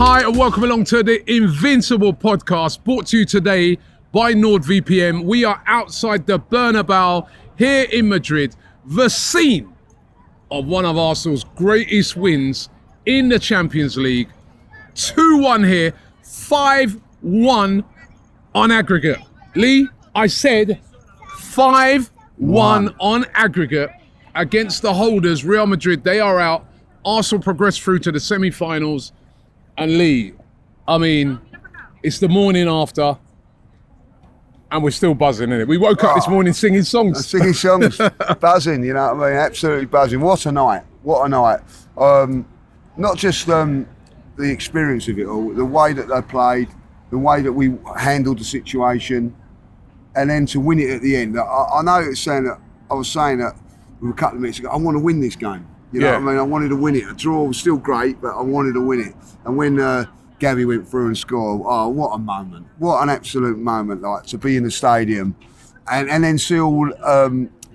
Hi and welcome along to the Invincible podcast, brought to you today by NordVPN. We are outside the Bernabeu here in Madrid, the scene of one of Arsenal's greatest wins in the Champions League. 2-1 here, 5-1 on aggregate. Lee, I said 5-1 on aggregate against the holders, Real Madrid. They are out. Arsenal progressed through to the semi-finals. And Lee, I mean, it's the morning after, and we're still buzzing, innit? We woke up this morning singing songs. Buzzing, you know what I mean? Absolutely buzzing. What a night. Not just the experience of it all, the way that they played, the way that we handled the situation, and then to win it at the end. I know I was saying that a couple of minutes ago, I want to win this game. You know what I mean? I wanted to win it. A draw was still great, but I wanted to win it. And when Gabby went through and scored, oh, what a moment. What an absolute moment, like, to be in the stadium and then see all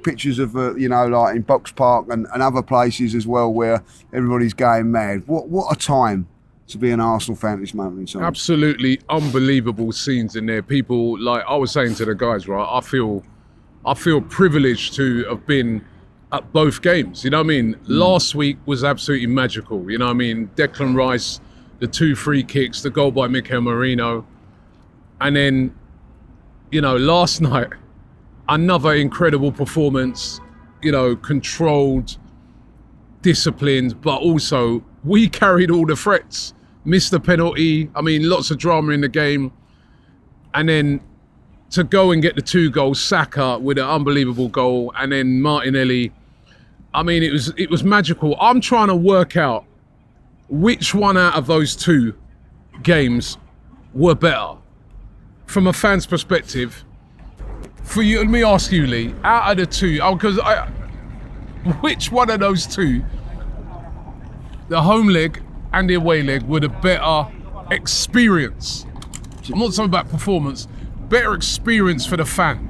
pictures of, like in Box Park and other places as well where everybody's going mad. What a time to be an Arsenal fan at this moment in time. Absolutely unbelievable scenes in there. People, like I was saying to the guys, right, I feel privileged to have been at both games, you know what I mean? Last week was absolutely magical, you know what I mean? Declan Rice, the 2 free kicks, the goal by Mikel Merino. And then, last night, another incredible performance, controlled, disciplined, but also we carried all the threats. Missed the penalty, I mean, lots of drama in the game. And then to go and get the 2 goals, Saka with an unbelievable goal, and then Martinelli. I mean, it was magical. I'm trying to work out which one out of those 2 games were better from a fan's perspective. For you, let me ask you, Lee, out of the 2, which one of those 2, the home leg and the away leg, were the better experience? I'm not talking about performance, better experience for the fan.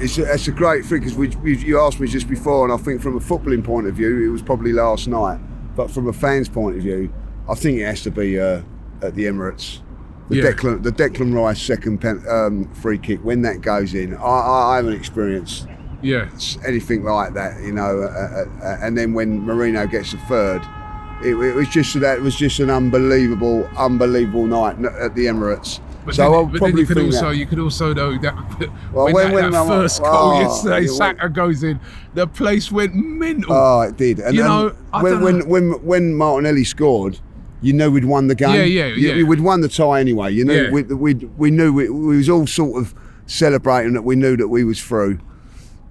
It's a great thing, because you asked me just before, and I think from a footballing point of view, it was probably last night. But from a fan's point of view, I think it has to be at the Emirates. The Declan Rice second free kick, when that goes in, I haven't experienced anything like that, and then when Merino gets a third, it was just an unbelievable night at the Emirates. But then you could also know that when that first goal yesterday, Saka goes in, the place went mental. Oh, it did. And when Martinelli scored, you knew we'd won the game. Yeah. We'd won the tie anyway. We knew we was all sort of celebrating that we knew that we was through.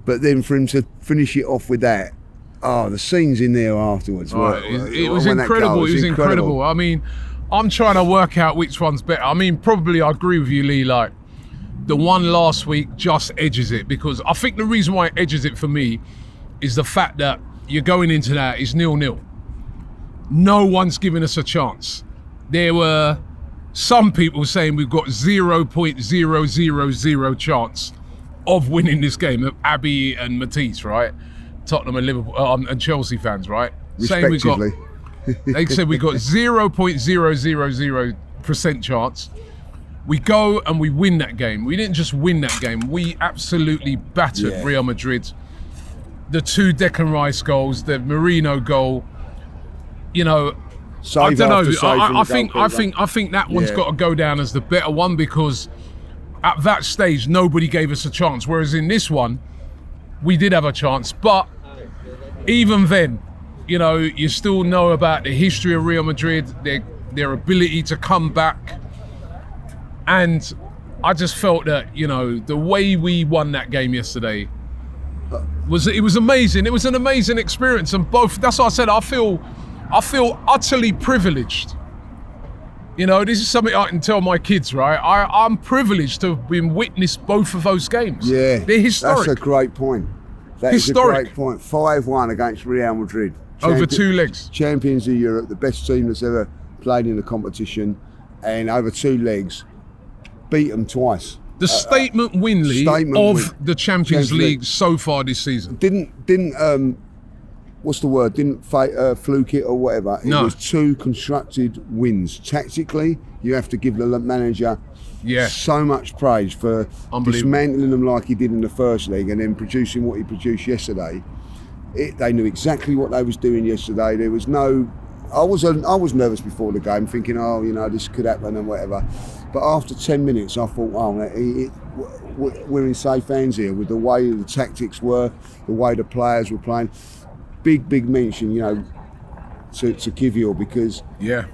But then for him to finish it off with that, the scenes in there afterwards. It was incredible. It was incredible. I mean, I'm trying to work out which one's better. I mean, probably I agree with you, Lee, like the one last week just edges it, because I think the reason why it edges it for me is the fact that you're going into that is 0-0. No one's giving us a chance. There were some people saying we've got 0.000 chance of winning this game, of Abbey and Matisse, right? Tottenham and Liverpool and Chelsea fans, right? Respectively. They said we got 0.000% chance. We go and we win that game. We didn't just win that game. We absolutely battered Real Madrid. The 2 Declan Rice goals, the Merino goal. I don't know. I think that one's got to go down as the better one, because at that stage nobody gave us a chance. Whereas in this one, we did have a chance. But even then, you still know about the history of Real Madrid, their ability to come back. And I just felt that, the way we won that game yesterday was amazing. It was an amazing experience. And that's why I said I feel utterly privileged. This is something I can tell my kids, right? I'm privileged to have been witnessed both of those games. Yeah. They're historic. That's a great point. That historic. Is a great point. 5-1 against Real Madrid. Over 2 legs. Champions of Europe, the best team that's ever played in the competition, and over 2 legs, beat them twice. The statement win, Lee, of the Champions League so far this season. Didn't what's the word? Didn't fluke it or whatever. It was 2 constructed wins. Tactically, you have to give the manager so much praise for dismantling them like he did in the first leg and then producing what he produced yesterday. They knew exactly what they was doing yesterday. There was no. I was nervous before the game, thinking, oh, you know, this could happen and whatever. But after 10 minutes, I thought, oh, we're in safe hands here with the way the tactics were, the way the players were playing. Big mention, you know, to Kivior, because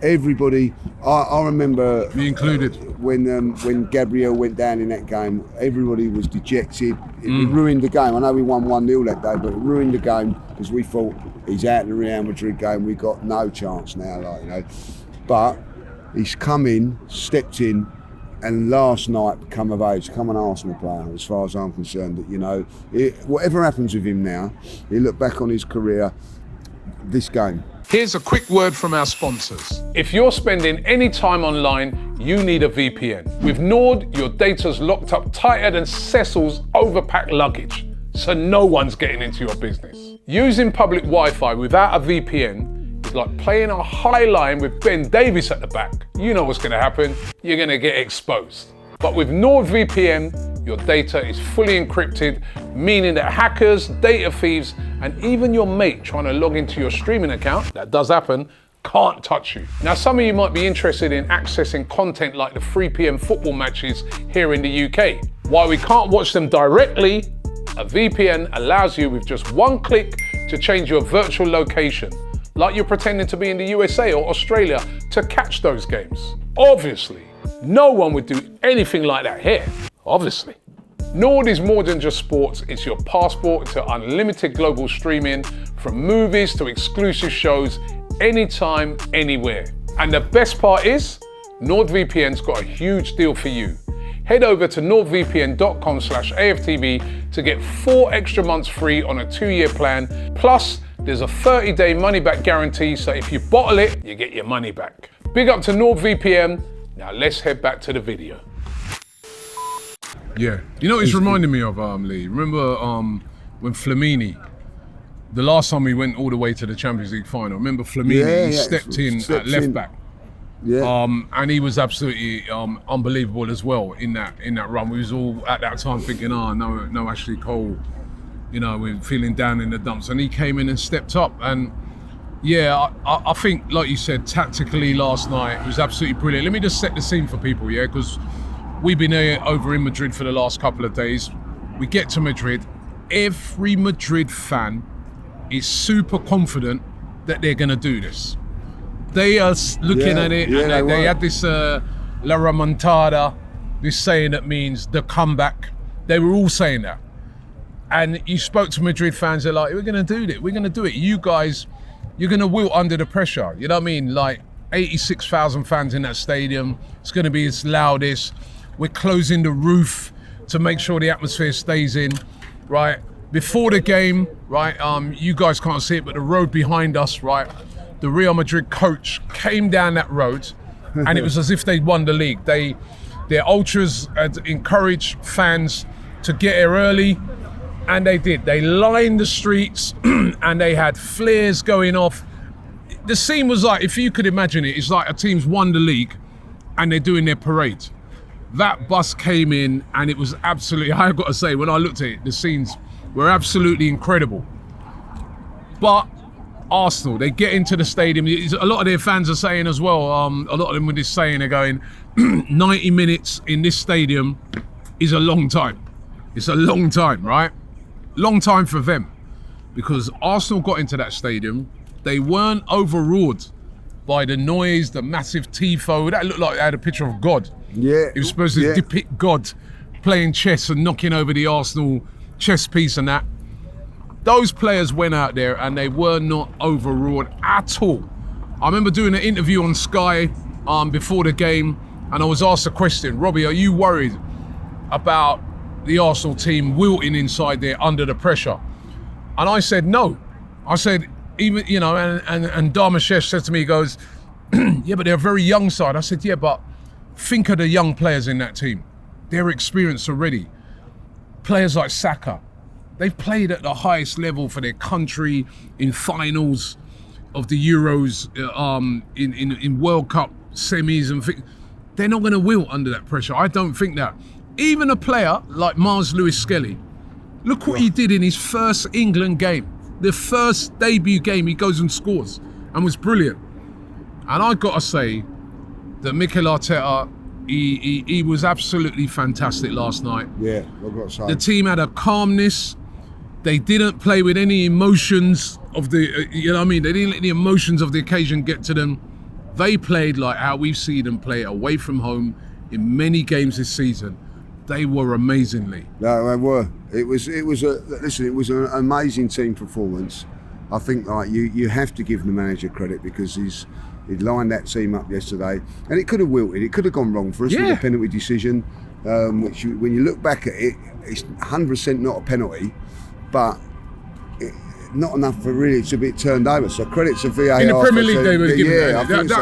everybody. I remember, me included, when Gabriel went down in that game, everybody was dejected. It ruined the game. I know we won 1-0 that day, but it ruined the game because we thought he's out of the Real Madrid game. We got no chance now, like, you know. But he's come in, stepped in, and last night come of age, come an Arsenal player, as far as I'm concerned. That, you know, whatever happens with him now, he look back on his career, this game. Here's a quick word from our sponsors. If you're spending any time online, you need a VPN. With Nord, your data's locked up tighter than Cecil's overpacked luggage, so no one's getting into your business. Using public Wi-Fi without a VPN is like playing a high line with Ben Davies at the back. You know what's gonna happen, you're gonna get exposed. But with NordVPN, your data is fully encrypted, meaning that hackers, data thieves, and even your mate trying to log into your streaming account, that does happen, can't touch you. Now, some of you might be interested in accessing content like the 3 p.m. football matches here in the UK. While we can't watch them directly, a VPN allows you with just one click to change your virtual location, like you're pretending to be in the USA or Australia to catch those games. Obviously, no one would do anything like that here, obviously. Nord is more than just sports, it's your passport to unlimited global streaming, from movies to exclusive shows, anytime, anywhere. And the best part is, NordVPN's got a huge deal for you. Head over to nordvpn.com/AFTV to get 4 extra months free on a 2-year plan. Plus, there's a 30-day money-back guarantee, so if you bottle it, you get your money back. Big up to NordVPN. Now let's head back to the video. Yeah, you know what it's reminding me of, Lee? Remember when Flamini, the last time we went all the way to the Champions League final, remember Flamini, he stepped in at left back. Yeah. And he was absolutely unbelievable as well in that run. We was all at that time thinking, no Ashley Cole, you know, we're feeling down in the dumps. And he came in and stepped up. And yeah, I think, like you said, tactically last night it was absolutely brilliant. Let me just set the scene for people, yeah, because we've been over in Madrid for the last couple of days. We get to Madrid, every Madrid fan is super confident that they're going to do this. They are looking at it, and they had this La Remontada, this saying that means the comeback. They were all saying that. And you spoke to Madrid fans, they're like, we're going to do it, we're going to do it. You guys, you're going to wilt under the pressure. You know what I mean? Like 86,000 fans in that stadium. It's going to be its loudest. We're closing the roof to make sure the atmosphere stays in, right? Before the game, right, you guys can't see it, but the road behind us, right, the Real Madrid coach came down that road and it was as if they'd won the league. Their ultras had encouraged fans to get here early, and they did. They lined the streets and they had flares going off. The scene was like, if you could imagine it, it's like a team's won the league and they're doing their parade. That bus came in and it was absolutely, I've got to say, when I looked at it, the scenes were absolutely incredible. But Arsenal, they get into the stadium. A lot of their fans are saying as well, a lot of them were just saying, they're going, 90 minutes in this stadium is a long time. It's a long time, right? Long time for them. Because Arsenal got into that stadium, they weren't overawed by the noise, the massive tifo. That looked like they had a picture of God. Yeah. It was supposed to depict God playing chess and knocking over the Arsenal chess piece and that. Those players went out there and they were not overawed at all. I remember doing an interview on Sky before the game, and I was asked a question, Robbie, are you worried about the Arsenal team wilting inside there under the pressure? And I said, no. I said, even, you know, and Darmashesh said to me, he goes, yeah, but they're a very young side. I said, yeah, but think of the young players in that team. They're experienced already. Players like Saka, They've played at the highest level for their country in finals of the Euros, in World Cup semis and things. They're not going to wilt under that pressure. I don't think that. Even a player like Mars Lewis Skelly, look what he did in his first England game. The first debut game, he goes and scores and was brilliant. And I got to say that Mikel Arteta, he was absolutely fantastic last night. Yeah, I've got to say. The team had a calmness. They didn't play with any emotions of the, you know what I mean? They didn't let the emotions of the occasion get to them. They played like how we've seen them play away from home in many games this season. They were amazingly. No, they were. It was an amazing team performance. I think like you have to give the manager credit because he'd lined that team up yesterday, and it could have wilted. It could have gone wrong for us with a penalty decision, which when you look back at it, it's 100% not a penalty, but not enough for really to be turned over. So credit to VAR. In the Premier League, they were given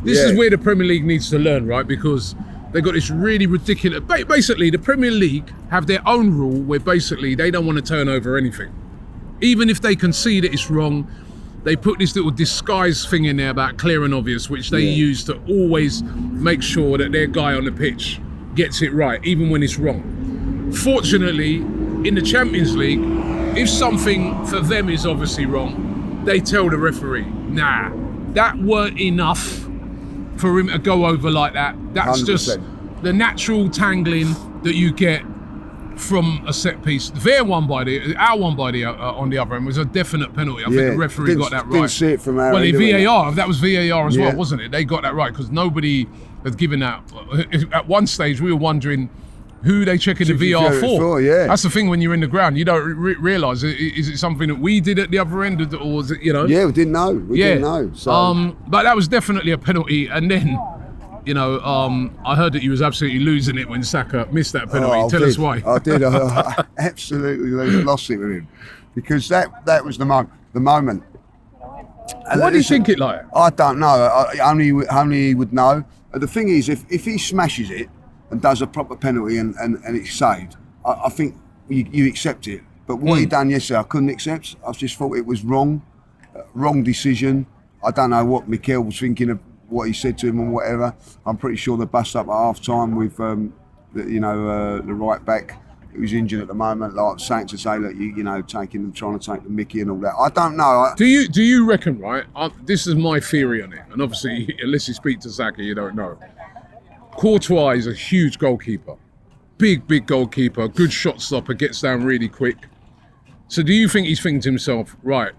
This is where the Premier League needs to learn, right? Because they got this really ridiculous. Basically, the Premier League have their own rule where basically they don't want to turn over anything, even if they concede that it's wrong. They put this little disguise thing in there about clear and obvious, which they use to always make sure that their guy on the pitch gets it right, even when it's wrong. Fortunately, in the Champions League, if something for them is obviously wrong, they tell the referee, nah, that weren't enough for him to go over like that. That's 100%. Just the natural tangling that you get from a set piece. Our one on the other end was a definite penalty. I think the referee got that right. Didn't see it from our end. Well, VAR, that was VAR as well, wasn't it? They got that right because nobody had given that. At one stage, we were wondering who they checking the VR for. That's the thing when you're in the ground. You don't realise, is it something that we did at the other end or was it, you know? Yeah, we didn't know. We didn't know. So. But that was definitely a penalty. And then, you know, I heard that you was absolutely losing it when Saka missed that penalty. Tell us why. I did. I absolutely lost it with him because that was the moment. And why do you think it like? I don't know. Only he would know. The thing is, if he smashes it and does a proper penalty and it's saved, I think you accept it. But what he done yesterday, I couldn't accept. I just thought it was wrong decision. I don't know what Mikel was thinking of what he said to him and whatever. I'm pretty sure they bust up at half time with the right back who's injured at the moment, like saying to say, look, trying to take the mickey and all that. I don't know. Do you reckon, right? This is my theory on it, and obviously, unless you speak to Saka, you don't know. Courtois is a huge goalkeeper, big goalkeeper, good shot stopper, gets down really quick. So do you think he's thinking to himself, right,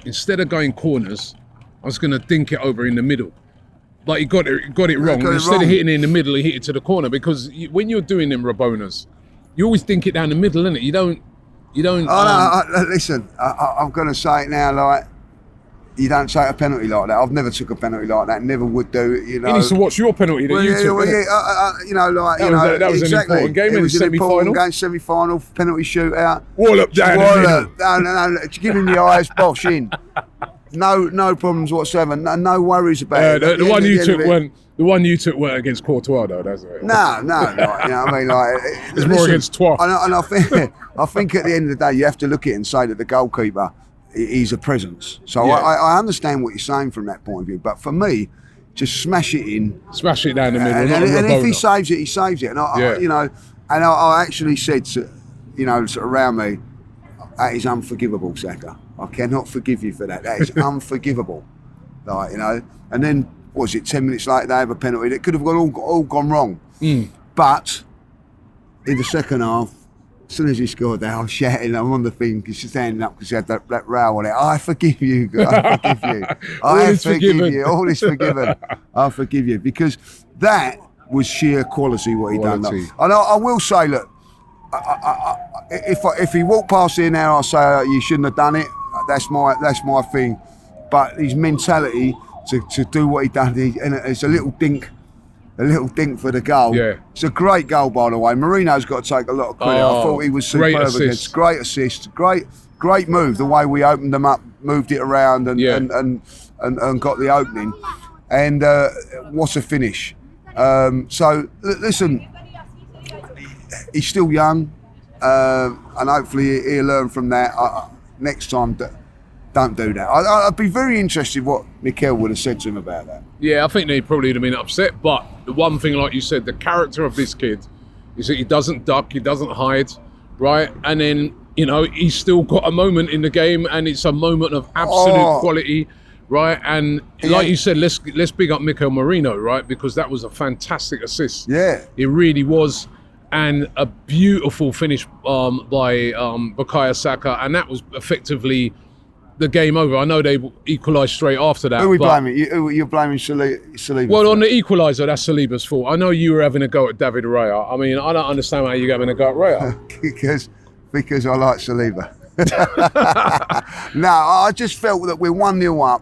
instead of going corners, I was going to dink it over in the middle? Like he got it wrong. Instead of hitting it in the middle, he hit it to the corner. Because when you're doing them Rabonas, you always dink it down the middle, innit? You don't. Listen, I'm going to say it now, like, you don't take a penalty like that. I've never took a penalty like that. Never would do. You know. He needs to watch your penalty that you took. That was exactly an important game. It was an important game, semi-final, penalty shootout. Wall up, no, give him the eyes, bosh in. No problems whatsoever. No worries about it. The one you took weren't against Courtois, though, doesn't it? No. You know what I mean? Like, it's more against Trois. And I think at the end of the day, you have to look at it and say that the goalkeeper, he's a presence. So I understand what you're saying from that point of view. But for me, just smash it in. Smash it down the middle. And if he saves it, he saves it. And I actually said to, sort of around me, that is unforgivable, Saka. I cannot forgive you for that. That is unforgivable. Like, and then, what was it, 10 minutes later, they have a penalty that could have all gone wrong. But in the second half, as soon as he scored that, I was shouting, I'm on the thing, because she's standing up because he had that row on it. I forgive you. I forgive you. I forgive you. All is forgiven. I forgive you. Because that was sheer quality what he done. And I will say, look, if he walked past here now, I'll say you shouldn't have done it. That's my thing. But his mentality to do what he done, and it's a little dink for the goal. Yeah. It's a great goal, by the way. Marino's got to take a lot of credit. I thought he was superb against. Great assist. Great move. The way we opened them up, moved it around, and got the opening. And what a finish. So listen, he's still young. and hopefully he'll learn from that. Next time, don't do that. I'd be very interested what Mikel would have said to him about that. Yeah, I think they probably would have been upset. But the one thing, like you said, the character of this kid is that he doesn't duck, he doesn't hide, right? And then, you know, he's still got a moment in the game, and it's a moment of absolute quality, right? And like you said, let's big up Mikel Merino, right? Because that was a fantastic assist. Yeah. It really was. And a beautiful finish by Bukayo Saka, and that was effectively the game over. I know they equalised straight after that. Who are we blaming? You're blaming Saliba? Well, on the equaliser, that's Saliba's fault. I know you were having a go at David Raya. I mean, I don't understand how you're having a go at Raya. because I like Saliba. No, I just felt that we're 1-0 up,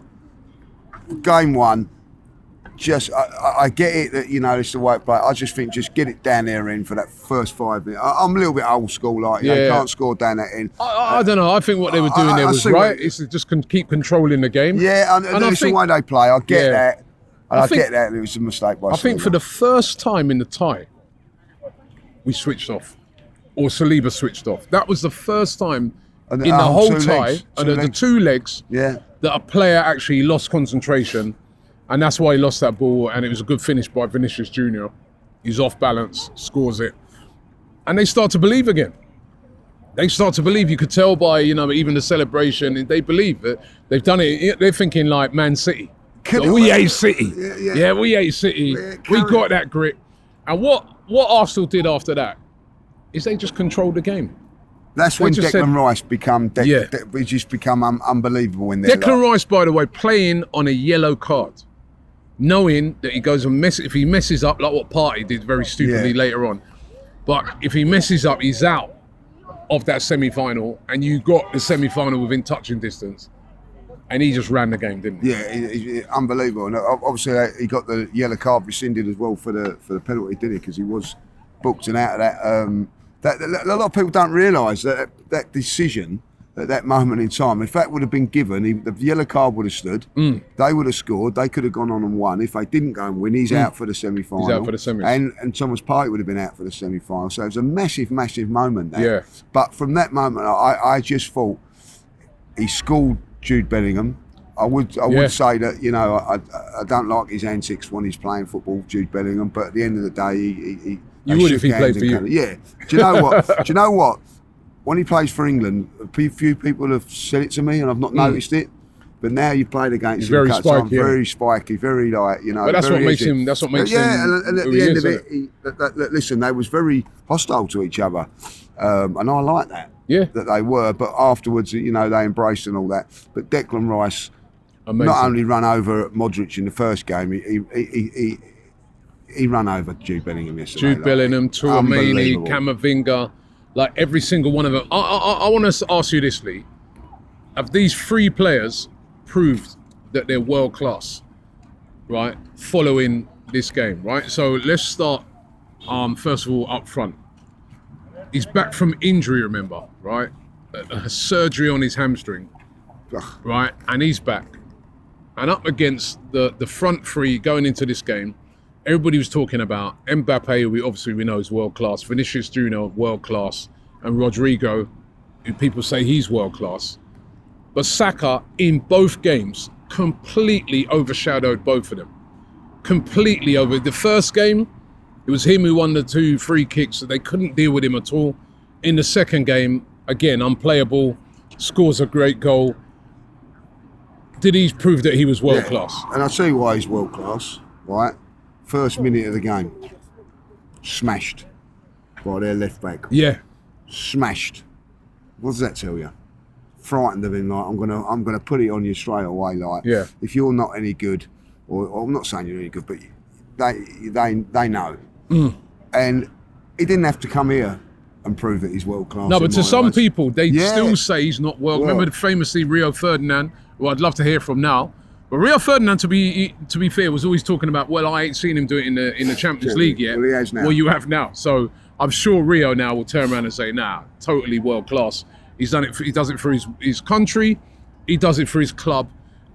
game one. Just, I get it that, you know, it's the way it play. I just think just get it down there in for that first 5 minutes. I'm a little bit old school, like, you can't score down that end. I don't know. I think what they were doing there was right. It's to just keep controlling the game. Yeah, and it's the way they play. I get that. And I get that. It was a mistake by Saliba. I think for the first time in the tie, we switched off. Or Saliba switched off. That was the first time in the whole tie, the 2 legs, that a player actually lost concentration. And that's why he lost that ball, and it was a good finish by Vinicius Junior. He's off balance, scores it. And they start to believe again. They start to believe. You could tell by, you know, even the celebration, they believe it. They've done it. They're thinking like Man City. We ate City. Yeah, we ate City. We got that grip. And what Arsenal did after that is they just controlled the game. That's when Declan Rice become unbelievable in there. Declan Rice, by the way, playing on a yellow card, knowing that he goes and if he messes up, like what Partey did very stupidly later on. But if he messes up, he's out of that semi-final, and you got the semi-final within touching distance. And he just ran the game, didn't he? Yeah, unbelievable. And obviously, he got the yellow card rescinded as well for the penalty, didn't he? Because he was booked and out of that. A lot of people don't realise that decision at that moment in time, if that would have been given, the yellow card would have stood. They would have scored. They could have gone on and won. If they didn't go and win, he's out for the semi-final. He's out for the semi-final. And Thomas Partey would have been out for the semi-final. So it was a massive, massive moment there. Yeah. But from that moment, I just thought he schooled Jude Bellingham. I would say that, you know, I don't like his antics when he's playing football, Jude Bellingham. But at the end of the day, he you would if he played for you. Yeah. Do you know what? When he plays for England, a few people have said it to me, and I've not noticed it. But now you've played against him, very spiky, very like, you know. But that's what makes him. That's what makes him. Yeah, and at the end of it, listen, they was very hostile to each other, and I like that. Yeah. That they were, but afterwards, you know, they embraced and all that. But Declan Rice not only ran over Modric in the first game, he ran over Jude Bellingham yesterday. Jude Bellingham, Tchouaméni, Camavinga. Like every single one of them. I want to ask you this, Lee. Have these 3 players proved that they're world class, right? Following this game, right? So let's start, first of all, up front. He's back from injury, remember, right? A surgery on his hamstring, right? And he's back. And up against the front 3 going into this game, everybody was talking about Mbappe, who we know is world class, Vinicius Junior, world class, and Rodrigo, who people say he's world class. But Saka, in both games, completely overshadowed both of them. Completely over. The first game, it was him who won the 2 free kicks, so they couldn't deal with him at all. In the second game, again, unplayable, scores a great goal. Did he prove that he was world class? And I'll tell you why he's world class, right? First minute of the game, smashed by their left back. Yeah, smashed. What does that tell you? Frightened of him, like I'm gonna put it on you straight away. Like, if you're not any good, or I'm not saying you're any good, but they know. And he didn't have to come here and prove that he's world class. No, but to some people, they still say he's not world. Remember famously Rio Ferdinand, who I'd love to hear from now. But Rio Ferdinand, to be fair, was always talking about, well, I ain't seen him do it in the Champions League yet. Well, he has now. Well, you have now. So I'm sure Rio now will turn around and say, nah, totally world class. He's done it. He does it for his country. He does it for his club,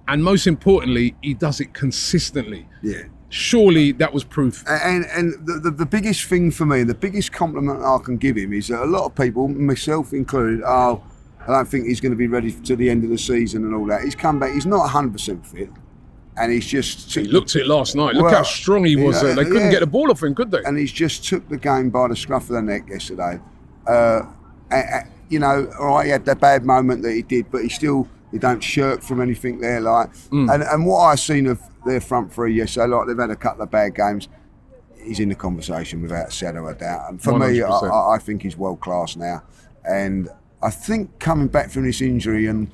and most importantly, he does it consistently. Yeah. Surely that was proof. And the biggest thing for me, the biggest compliment I can give him is that a lot of people, myself included, I don't think he's going to be ready to the end of the season and all that. He's come back. He's not 100% fit. And he's just... He looked it last night. Look how strong he was. They couldn't get the ball off him, could they? And he's just took the game by the scruff of the neck yesterday. You know, all right, he had that bad moment that he did, but he don't shirk from anything there. And what I've seen of their front three yesterday, they've had a couple of bad games. He's in the conversation without a shadow of a doubt. And for 100%. Me, I think he's world class now. And I think coming back from this injury and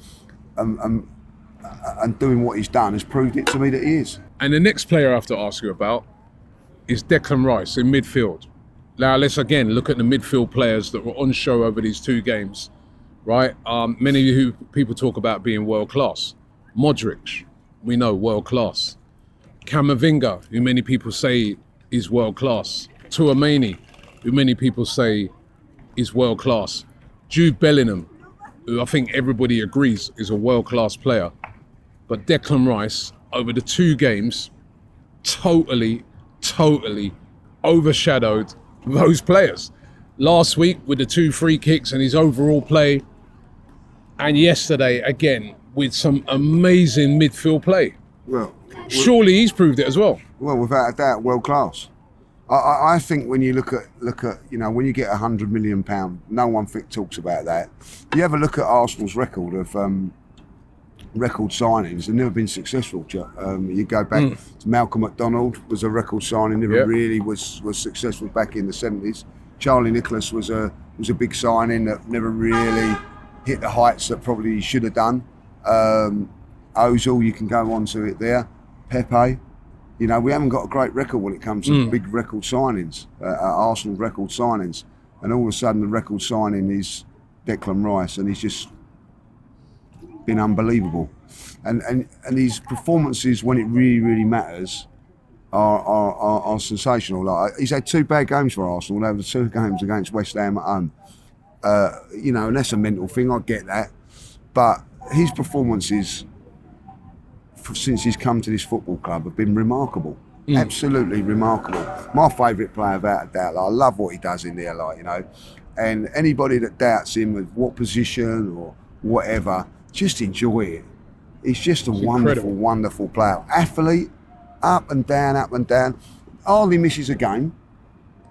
doing what he's done has proved it to me that he is. And the next player I have to ask you about is Declan Rice in midfield. Now let's again look at the midfield players that were on show over these 2 games, right? Many of you people talk about being world class. Modric, we know, world class. Camavinga, who many people say is world class. Tchouaméni, who many people say is world class. Jude Bellingham, who I think everybody agrees is a world class player. But Declan Rice, over the 2 games, totally overshadowed those players. Last week with the 2 free kicks and his overall play, and yesterday again with some amazing midfield play. Well, surely he's proved it as well. Well, without a doubt, world class. I think when you look at you know, when you get £100 million, no one talks about that. You have a look at Arsenal's record of record signings. They've never been successful. You go back to Malcolm McDonald was a record signing, never really was successful back in the 70s. Charlie Nicholas was a big signing that never really hit the heights that probably he should have done. Ozil, you can go on to it there. Pepe. You know, we haven't got a great record when it comes to big record signings, Arsenal record signings. And all of a sudden the record signing is Declan Rice, and he's just been unbelievable. And his performances when it really matters are sensational. Like, he's had 2 bad games for Arsenal. They were the 2 games against West Ham at home. You know, and that's a mental thing, I get that. But his performances since he's come to this football club have been remarkable. Absolutely remarkable. My favourite player, without a doubt. Like, I love what he does in there, like, you know. And anybody that doubts him with what position or whatever, just enjoy it. He's just a wonderful player. Athlete, up and down. Hardly misses a game.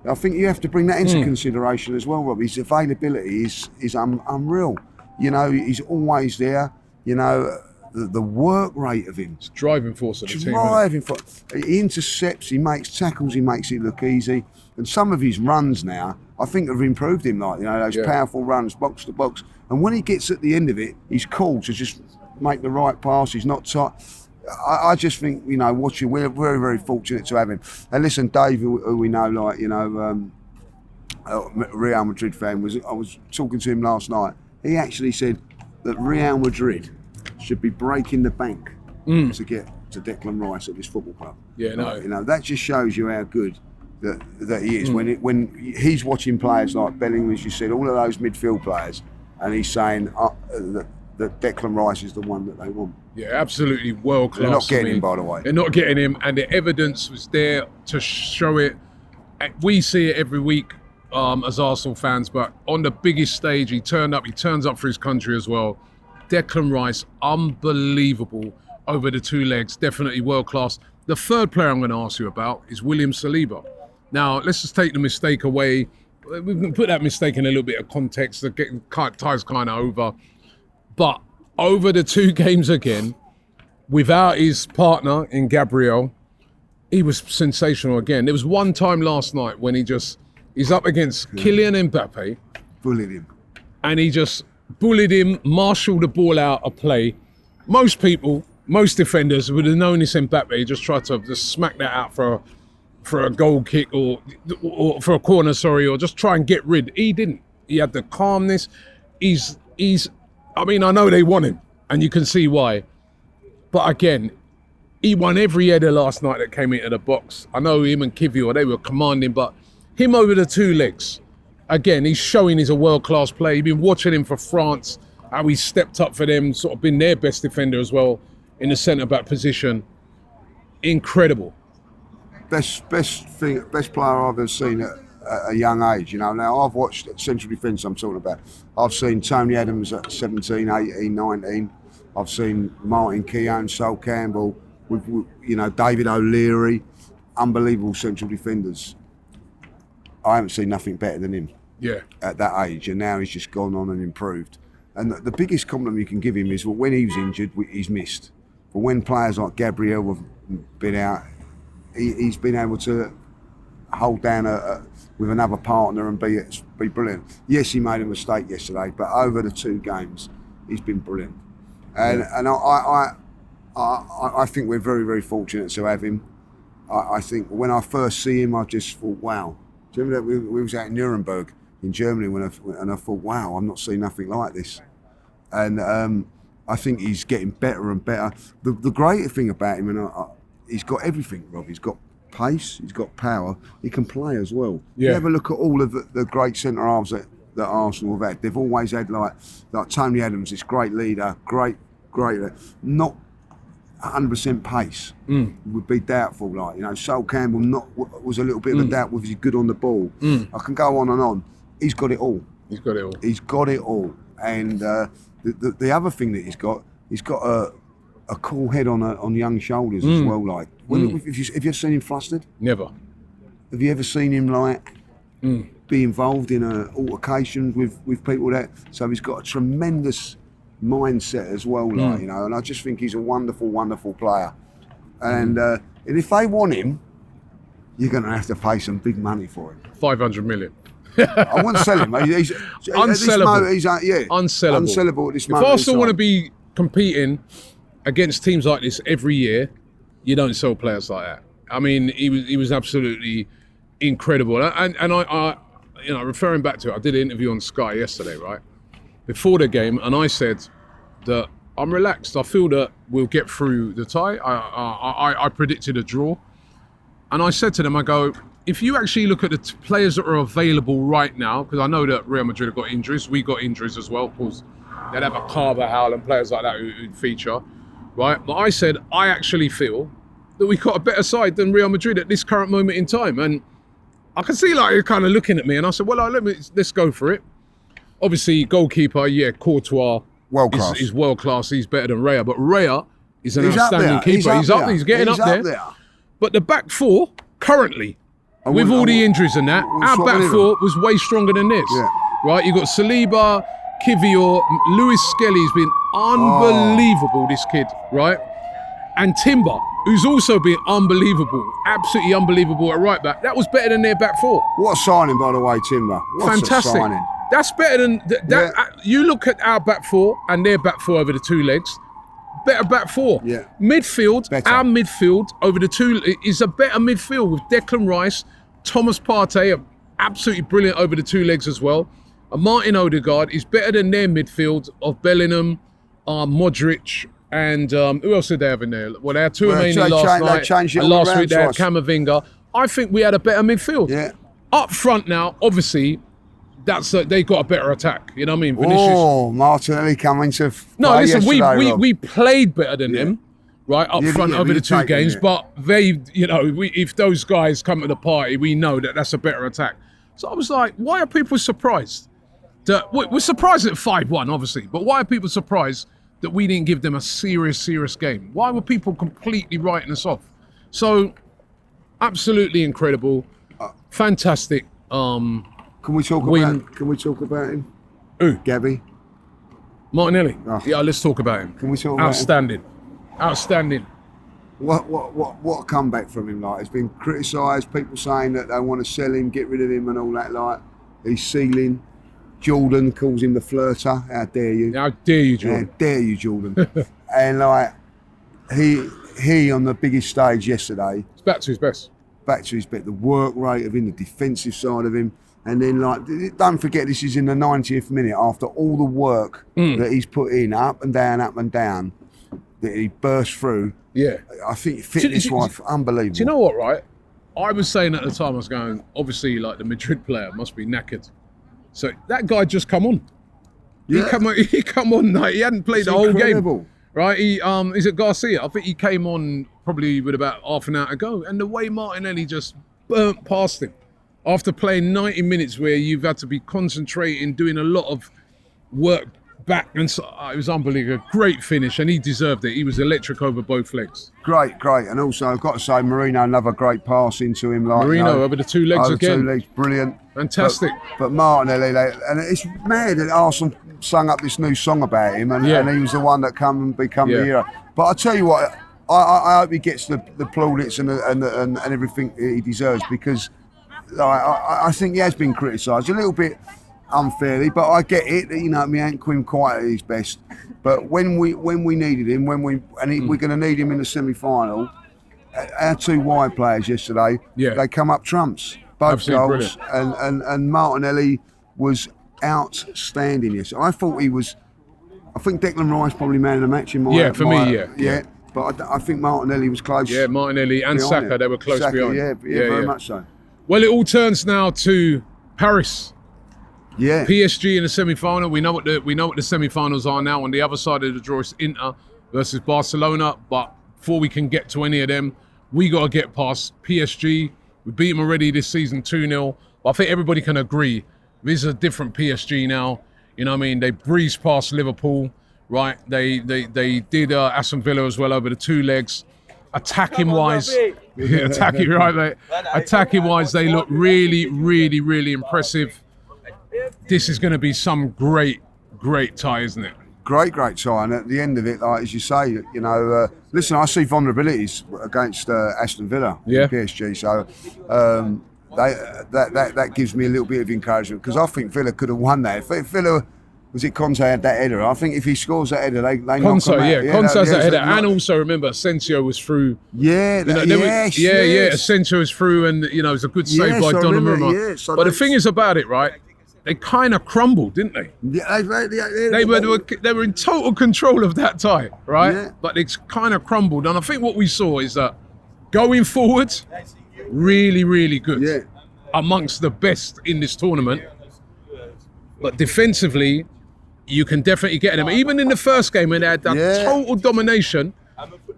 I think you have to bring that into consideration as well, Rob. His availability is unreal. You know, he's always there. You know, the work rate of him. It's driving force of the team. He intercepts, he makes tackles, he makes it look easy. And some of his runs now, I think, have improved him, like, you know, those powerful runs, box to box. And when he gets at the end of it, he's cool to just make the right pass. He's not tight. I just think, you know, we're very fortunate to have him. And listen, Dave, who we know, like, you know, Real Madrid fan, I was talking to him last night. He actually said that Real Madrid should be breaking the bank to get to Declan Rice at this football club. Yeah, no. You know, that just shows you how good that he is. When he's watching players like Bellingham, as you said, all of those midfield players, and he's saying that Declan Rice is the one that they want. Yeah, absolutely world class. They're not getting him, by the way. They're not getting him, and the evidence was there to show it. We see it every week as Arsenal fans, but on the biggest stage, he turns up for his country as well. Declan Rice, unbelievable over the 2 legs, definitely world class. The third player I'm going to ask you about is William Saliba. Now, let's just take the mistake away. We can put that mistake in a little bit of context. The tie's kind of over. But over the 2 games again, without his partner in Gabriel, he was sensational again. There was one time last night when he's up against Kylian Mbappe. Bullied him. And he just bullied him, marshalled the ball out of play. Most defenders would have known this Mbappe, just tried to just smack that out for a goal kick or for a corner, or just try and get rid. He didn't. He had the calmness. I know they want him, and you can see why. But again, he won every header last night that came into the box. I know him and Kivior, they were commanding, but him over the 2 legs, again, he's showing he's a world-class player. You've been watching him for France, how he stepped up for them, sort of been their best defender as well in the centre-back position. Incredible. best player I've ever seen at a young age. You know, now I've watched central defence. I'm talking about. I've seen Tony Adams at 17, 18, 19. I've seen Martin Keown, Sol Campbell, with David O'Leary, unbelievable central defenders. I haven't seen nothing better than him. Yeah. At that age, and now he's just gone on and improved. And the biggest compliment you can give him is, well, when he was injured, he's missed. But when players like Gabriel have been out, he's been able to hold down with another partner and be brilliant. Yes, he made a mistake yesterday, but over the 2 games, he's been brilliant. And I think we're very, very fortunate to have him. I think when I first see him, I just thought, wow. Do you remember that we was out in Nuremberg in Germany and I thought, wow, I've not seen nothing like this. And I think he's getting better and better. The great thing about him, and he's got everything, Rob. He's got pace, he's got power, he can play as well. Yeah. You have a look at all of the great centre halves that Arsenal have had. They've always had like Tony Adams, this great leader, great, not 100% pace. Would be doubtful. Sol Campbell was a little bit of a doubt whether he's good on the ball. I can go on and on. He's got it all. He's got it all. And the other thing that he's got a cool head on young shoulders as well. Like, have you ever seen him flustered? Never. Have you ever seen him be involved in altercations with people so he's got a tremendous mindset as well, and I just think he's a wonderful, wonderful player. And if they want him, you're going to have to pay some big money for him. 500 million. I won't sell him. He's unsellable. Unsellable at this moment. If Arsenal want to be competing against teams like this every year, you don't sell players like that. I mean, he was absolutely incredible. And I referring back to it, I did an interview on Sky yesterday, right? Before the game, and I said that I'm relaxed. I feel that we'll get through the tie. I predicted a draw. And I said to them, I go, if you actually look at the players that are available right now, because I know that Real Madrid have got injuries, we got injuries as well, of course. They'd have a Carvajal and players like that who feature, right? But I said, I actually feel that we got a better side than Real Madrid at this current moment in time. And I can see you're kind of looking at me, and I said, well, let's go for it. Obviously, goalkeeper, Courtois is world class. He's better than Raya, but Raya is an outstanding keeper. He's getting up there. But the back 4 currently, with all the injuries and that, our back 4 was way stronger than this. Yeah. Right? You got Saliba, Kivior, Lewis Skelly's been unbelievable. This kid, right? And Timber, who's also been unbelievable, absolutely unbelievable at right back. That was better than their back 4. What a signing, by the way, Timber. Fantastic. A signing. That's better than that. Yeah. You look at our back 4 and their back 4 over the 2 legs. Better back 4. Yeah. Midfield, better. Our midfield over the 2 is a better midfield with Declan Rice, Thomas Partey, absolutely brilliant over the 2 legs as well. And Martin Odegaard is better than their midfield of Bellingham, Modric, and who else did they have in there? Well, they had Tuamini last night. And last week they had Camavinga. I think we had a better midfield. Yeah. Up front now, obviously, they got a better attack. You know what I mean? Vinicius. Oh, Martinelli coming to No, listen, yesterday, we played better than them, right, up front over the 2 games. But they, if those guys come to the party, we know that that's a better attack. So I was like, why are people surprised? We're surprised at 5-1, obviously, but why are people surprised that we didn't give them a serious game? Why were people completely writing us off? So, absolutely incredible, fantastic. Can we talk about him? Who? Gabby. Martinelli. Oh. Yeah, let's talk about him. Can we talk about him? Outstanding. What a comeback from him, like? It's been criticised, people saying that they want to sell him, get rid of him and all that, like. He's ceiling. Jordan calls him the flirter. How dare you? How dare you, Jordan? How dare you, Jordan? And he on the biggest stage yesterday. It's back to his best. The work rate of him, the defensive side of him. And then, don't forget, this is in the 90th minute after all the work that he's put in, up and down, that he burst through. Yeah. I think fitness-wise, unbelievable. Do you know what, right? I was saying at the time, I was going, obviously, the Madrid player must be knackered. So that guy just come on. Yeah. He come on, he hadn't played the whole game. right? Is it Garcia? I think he came on probably with about half an hour to go, and the way Martinelli just burnt past him after playing 90 minutes, where you've had to be concentrating, doing a lot of work back, and so, it was unbelievable. Great finish, and he deserved it. He was electric over both legs. Great, and also I've got to say, Marino, another great pass into him. Like, Marino over the 2 legs over again. 2 legs, brilliant, Fantastic. But Martinelli, and it's mad that Arsenal sung up this new song about him, and he was the one that come and become the hero. But I tell you what, I hope he gets the plaudits and everything he deserves, because I think he has been criticised a little bit unfairly, but I get it. You know, he ain't quite at his best. But when we needed him, we're going to need him in the semi-final. Our 2 wide players yesterday, they come up trumps, both Absolutely goals, and Martinelli was outstanding. Yes, I thought he was. I think Declan Rice probably man of the match in my me. But I think Martinelli was close. Yeah, Martinelli and Saka, they were close behind. Yeah, very much so. Well, it all turns now to Paris. Yeah. PSG in the semi-final. We know what the semi-finals are now. On the other side of the draw, it's Inter versus Barcelona. But before we can get to any of them, we got to get past PSG. We beat them already this season 2-0. But I think everybody can agree this is a different PSG now. You know what I mean? They breezed past Liverpool, right? They did Aston Villa as well over the 2 legs. Attacking wise, attacking right, mate. Attacking wise, they look really, really, really impressive. This is going to be some great tie, isn't it? Great tie, and at the end of it, like as you say, you know, listen, I see vulnerabilities against Aston Villa, PSG. So that gives me a little bit of encouragement, because I think Villa could have won that. If Villa, was it Conte had that header? I think if he scores that header, they knock him out. Conte has that header, and also remember Asensio was through. Asensio was through, and you know it was a good save by Donnarumma. But the thing is about it, right? They kind of crumbled, didn't they? Yeah, they were in total control of that tie, right? Yeah. But it's kind of crumbled, and I think what we saw is that going forward, really, really good, amongst the best in this tournament. But defensively, you can definitely get them. Even in the first game, when they had that total domination,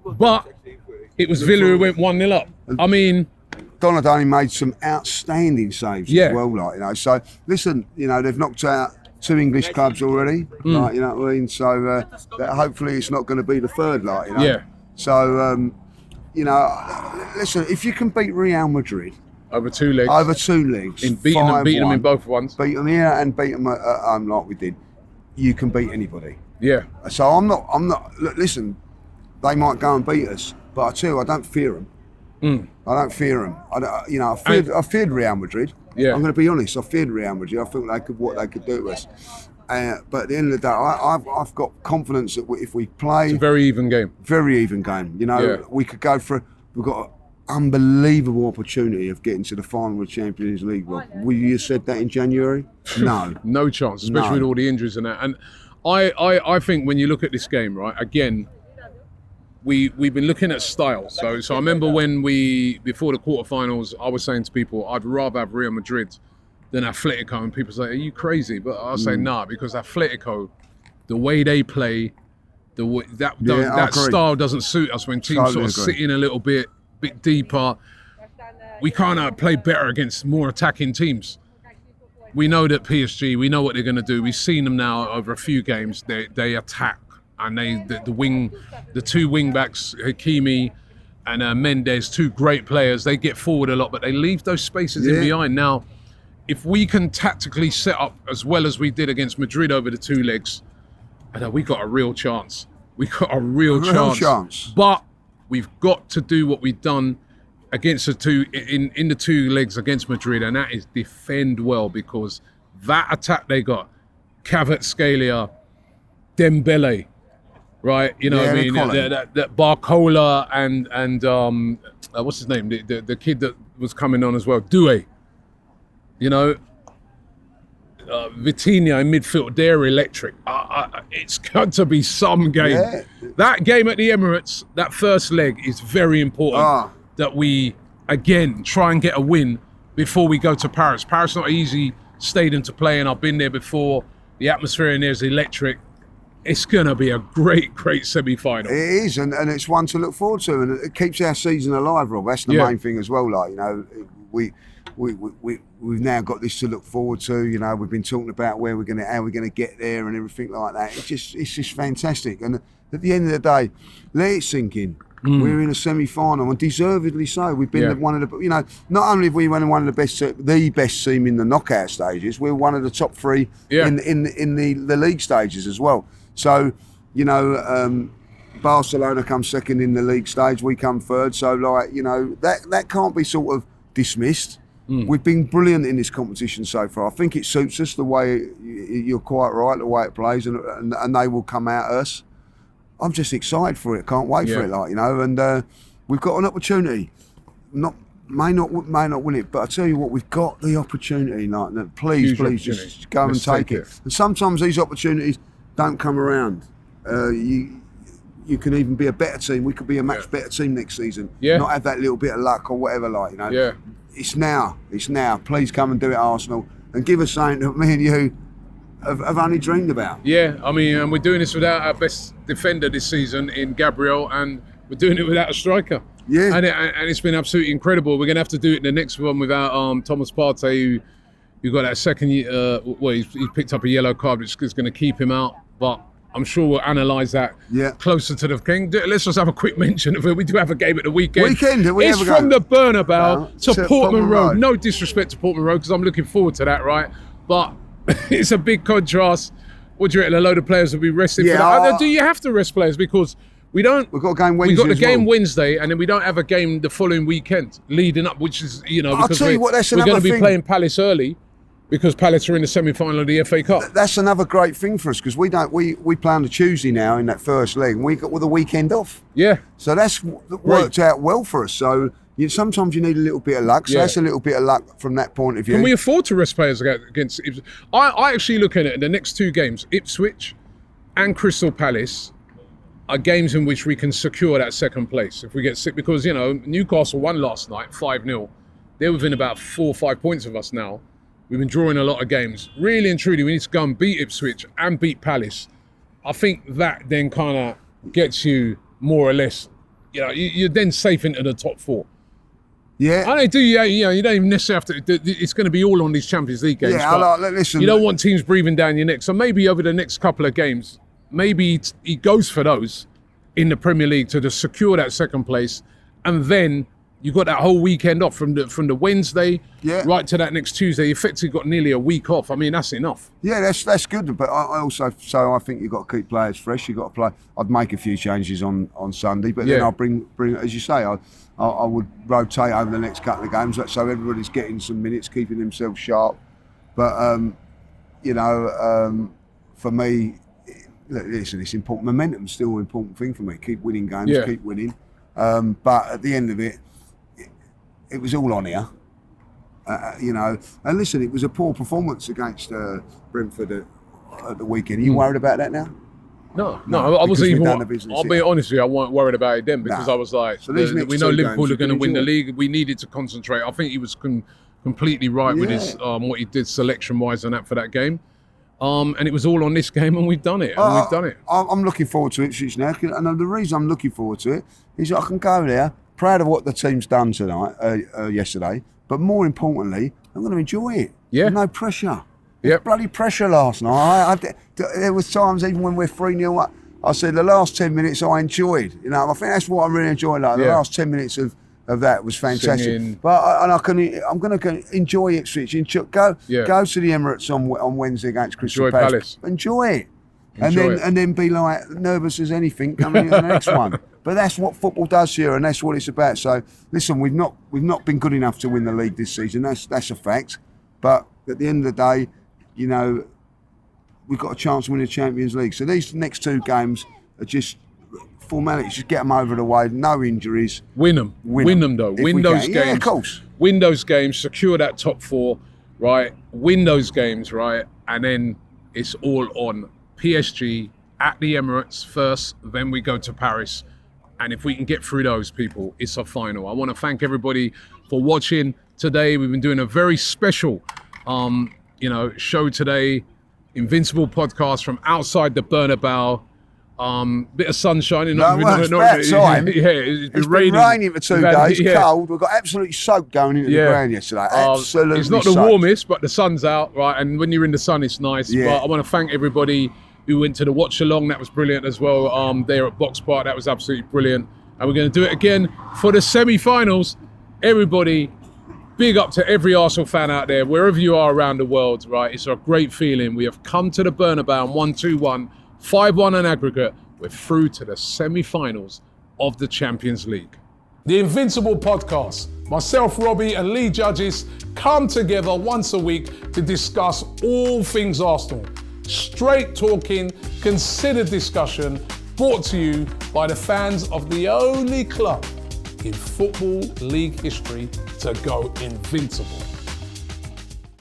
but it was Villa who went 1-0 up. I mean, Donadoni made some outstanding saves as well, like, you know. So listen, you know, they've knocked out 2 English clubs already, like, you know what I mean. So hopefully it's not going to be the 3rd, like, you know. Yeah. So you know, listen, if you can beat Real Madrid over 2 legs, and beating them in both ones, beat them here and beat them at home like we did, you can beat anybody. Yeah. So I'm not. Look, listen, they might go and beat us, but I tell you, I don't fear them. I don't fear them. I feared Real Madrid. Yeah. I'm going to be honest. I feared Real Madrid. I thought what they could do to us. But at the end of the day, I've got confidence that if we play, it's a very even game. Very even game. You know, we could go for. We've got an unbelievable opportunity of getting to the final of Champions League. Rob, would you have said that in January? No, no chance. Especially with all the injuries and that. And I think when you look at this game, right, again. We've been looking at style. So I remember when before the quarterfinals, I was saying to people, I'd rather have Real Madrid than Atletico, and people say, are you crazy? But I say, nah, because Atletico, the way they play, that style doesn't suit us when teams sort of sit in a little bit deeper. We can't play better against more attacking teams. We know that PSG, we know what they're going to do. We've seen them now over a few games. They attack. And the 2 wing backs, Hakimi and Mendes, 2 great players. They get forward a lot, but they leave those spaces in behind. Now, if we can tactically set up as well as we did against Madrid over the 2 legs, we got a real chance. We got a real chance. But we've got to do what we've done against the 2 in the 2 legs against Madrid, and that is defend well, because that attack they got, Kvaratskhelia, Dembele. Right, you know what I mean? That Barcola and what's his name? The kid that was coming on as well, Doué. You know, Vitinha in midfield, they're electric. It's got to be some game. Yeah. That game at the Emirates, that first leg is very important that we, again, try and get a win before we go to Paris. Paris not an easy stadium to play in. I've been there before. The atmosphere in there is electric. it's going to be a great semi-final. It is, and it's one to look forward to, and it keeps our season alive, Rob. That's the main thing as well. Like, you know, we've now got this to look forward to. You know, we've been talking about how we're gonna get there and everything like that. It's just fantastic. And at the end of the day, let it sink in. We're in a semi-final, and deservedly so. We've been one of the, you know, not only have we been one of the best team in the knockout stages, we're one of the top three in the league stages as well. So, you know, Barcelona come second in the league stage, we come third. So, like, you know, that can't be sort of dismissed. We've been brilliant in this competition so far. I think it suits us the way, you're quite right, the way it plays, and they will come out us. I'm just excited for it. Can't wait for it, like, you know. And we've got an opportunity. May not win it, but I tell you what, we've got the opportunity. Like, please, just go and take it. And sometimes these opportunities don't come around. You can even be a better team. We could be a much better team next season. Not have that little bit of luck or whatever, like, you know. It's now. Please come and do it, Arsenal, and give us something that me and you have only dreamed about. I mean, and we're doing this without our best defender this season in Gabriel, and we're doing it without a striker. And it's been absolutely incredible. We're going to have to do it in the next one without Thomas Partey, who got that second. He picked up a yellow card, which is going to keep him out. But I'm sure we'll analyse that closer to the game. Let's just have a quick mention of it. We do have a game at the weekend. It's from the Bernabeu to Portman Road. No disrespect to Portman Road, because I'm looking forward to that, right? But it's a big contrast. What do you reckon? A load of players will be rested for that? Do you have to rest players? Because we've got a game Wednesday. We've got the game Wednesday, and then we don't have a game the following weekend leading up, which is, you know, because we're going to be playing Palace early, because Palace are in the semi-final of the FA Cup. That's another great thing for us, because we play on the Tuesday now in that first leg, and we got the weekend off. So that's worked out well for us. So sometimes you need a little bit of luck. So that's a little bit of luck from that point of view. Can we afford to rest players against? I actually look at it. The next two games, Ipswich and Crystal Palace, are games in which we can secure that second place if we get sick. Because, you know, Newcastle won last night 5-0. They're within about 4 or 5 points of us now. We've been drawing a lot of games. Really and truly, we need to go and beat Ipswich and beat Palace. I think that then kind of gets you more or less, you know, you're then safe into the top 4. I do. You know, you don't even necessarily have to. It's going to be all on these Champions League games. Listen. You don't want teams breathing down your neck. So maybe over the next couple of games, maybe he goes for those in the Premier League to just secure that second place, and then you got that whole weekend off from the Wednesday right to that next Tuesday. You effectively got nearly a week off. I mean, that's enough. That's good. But I also think you've got to keep players fresh. You've got to play. I'd make a few changes on Sunday, but then I'll bring as you say. I would rotate over the next couple of games, so everybody's getting some minutes, keeping themselves sharp. But you know, for me, listen, it's important. Momentum's still an important thing for me. Keep winning games, keep winning. But at the end of it, it was all on here. You know, and listen, it was a poor performance against Brentford at the weekend. Are you worried about that now? No, I wasn't even. I'll be honest with you, I wasn't worried about it then, because I was like, we know Liverpool are going to win the league. We needed to concentrate. I think he was completely right with his what he did selection-wise and that for that game. And it was all on this game, and we've done it. I'm looking forward to Ipswich now, and the reason I'm looking forward to it is I can go there, proud of what the team's done tonight, yesterday, but more importantly, I'm going to enjoy it. No pressure. Bloody pressure last night. There was times even when we're 3-0 up, I said the last 10 minutes I enjoyed. You know, I think that's what I really enjoyed. Like the last 10 minutes of that was fantastic. Singing. But I'm going to enjoy Ipswich. Go to the Emirates on Wednesday against Crystal Palace. Enjoy it. And then be like nervous as anything coming in the next one. But that's what football does here, and that's what it's about. So listen, we've not been good enough to win the league this season. That's a fact. But at the end of the day, you know, we've got a chance to win the Champions League. So these next two games are just formalities. Just get them over the way. No injuries. Win them though. Win those games. Of course. Win those games. Secure that top 4, right? Win those games, right? And then it's all on PSG at the Emirates first. Then we go to Paris. And if we can get through those, people, it's a final. I want to thank everybody for watching today. We've been doing a very special, show today. Invincible podcast from outside the Bernabeu. Bit of sunshine. No, it's about time. Yeah, it's been raining for 2 days, cold. We got absolutely soaked going into the ground yesterday. Absolutely It's not the soaked. warmest, but the sun's out, right? And when you're in the sun, it's nice. Yeah. But I want to thank everybody who went to the watch along. That was brilliant as well. There at Box Park, that was absolutely brilliant. And we're going to do it again for the semi-finals. Everybody, big up to every Arsenal fan out there, wherever you are around the world, right? It's a great feeling. We have come to the Bernabeu and won 2-1, 5-1 on aggregate. We're through to the semi-finals of the Champions League. The Invincible podcast. Myself, Robbie, and Lee Judges come together once a week to discuss all things Arsenal. Straight talking, considered discussion, brought to you by the fans of the only club in Football League history to go invincible.